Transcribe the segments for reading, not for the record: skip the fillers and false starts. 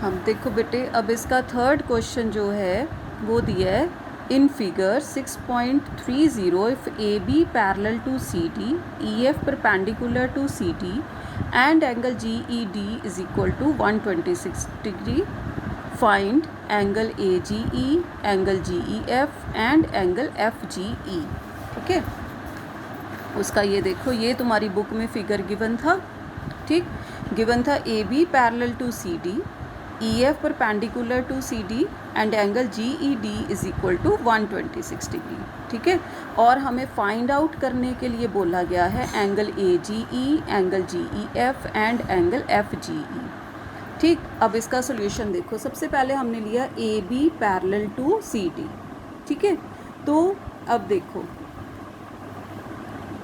हम देखो बेटे, अब इसका थर्ड क्वेश्चन जो है वो दिया है in figure 6.30 if A B parallel to C D, E F perpendicular to C D and angle G E D is equal to 126 degree, find angle A G E, angle G E F and angle F G E. Okay, उसका ये देखो, ये तुम्हारी book में figure given था, ठीक, given था A B parallel to C D, E F perpendicular to C D and angle G E D is equal to 126 degree, ठीक है। और हमें फाइंड आउट करने के लिए बोला गया है angle A G E, angle G E F and angle F G E, ठीक। अब इसका सोल्यूशन देखो, सबसे पहले हमने लिया A B parallel to C D, ठीक है। तो अब देखो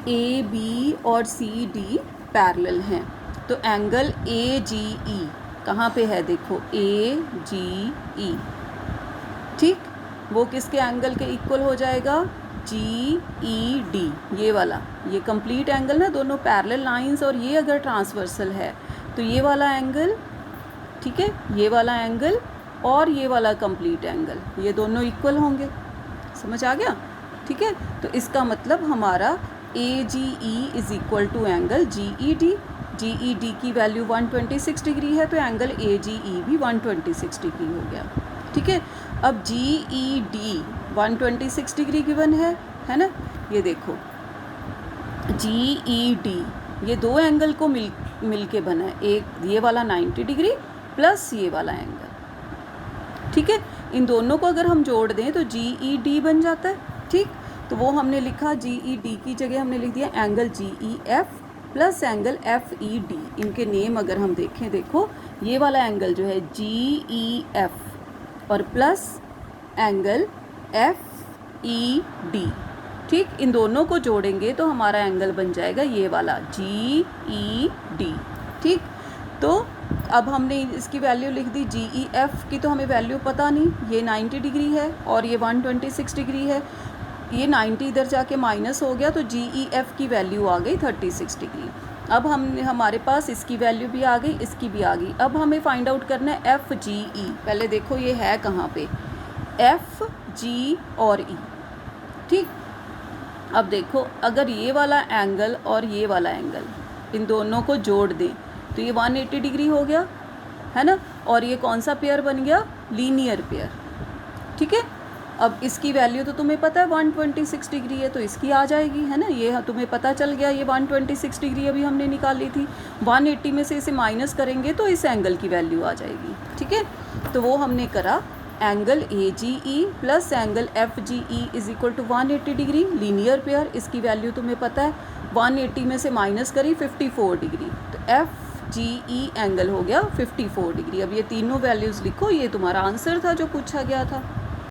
ए बी और सी डी पैरेलल हैं, तो एंगल ए जी ई कहाँ पे है, देखो ए जी ई, ठीक, वो किसके एंगल के इक्वल हो जाएगा, जी ई डी, ये वाला, ये कंप्लीट एंगल ना, दोनों पैरेलल लाइंस, और ये अगर ट्रांसवर्सल है तो ये वाला एंगल, ठीक है, ये वाला एंगल और ये वाला कंप्लीट एंगल, ये दोनों इक्वल होंगे, समझ आ गया, ठीक है। तो इसका मतलब हमारा A G E is equal to angle G E D, G E D की वैल्यू 126 डिग्री है, तो एंगल ए जी ई भी 126 डिग्री हो गया, ठीक है। अब जी ई डी 126 डिग्री गिवन है ना, ये देखो जी ई डी, ये दो एंगल को मिल के बना है, एक ये वाला 90 डिग्री प्लस ये वाला एंगल, ठीक है। इन दोनों को अगर हम जोड़ दें तो जी ई डी बन जाता है, ठीक। तो वो हमने लिखा, जी ई डी की जगह हमने लिख दिया angle G E F plus angle F E D. इनके नेम अगर हम देखें, देखो ये वाला एंगल जो है जी ई एफ और plus angle F E D, ठीक, इन दोनों को जोड़ेंगे तो हमारा एंगल बन जाएगा ये वाला जी ई डी, ठीक। तो अब हमने इसकी वैल्यू लिख दी, जी ई एफ की तो हमें वैल्यू पता नहीं, ये 90 डिग्री है और ये 126 डिग्री है, ये 90 इधर जाके माइनस हो गया, तो जी ई एफ की वैल्यू आ गई 36 डिग्री। अब हमारे पास इसकी वैल्यू भी आ गई, इसकी भी आ गई। अब हमें फाइंड आउट करना है एफ जी ई। पहले देखो ये है कहाँ पे, एफ जी और ई, ठीक। अब देखो अगर ये वाला एंगल और ये वाला एंगल, इन दोनों को जोड़ दें तो ये 180 डिग्री हो गया, है ना, और ये कौन सा पेयर बन गया, लीनियर पेयर, ठीक है। अब इसकी वैल्यू तो तुम्हें पता है 126 डिग्री है, तो इसकी आ जाएगी, है ना, ये तुम्हें पता चल गया, ये 126 डिग्री अभी हमने निकाली थी, 180 में से इसे माइनस करेंगे तो इस एंगल की वैल्यू आ जाएगी, ठीक है। तो वो हमने करा, angle A G E plus angle F G E is equal to 180 degree, linear pair, इसकी वैल्यू तुम्हें पता है, 180 में से माइनस करी 54 डिग्री, तो एफ जी ई एंगल हो गया 54 डिग्री। अब ये तीनों वैल्यूज़ लिखो, ये तुम्हारा आंसर था जो पूछा गया था।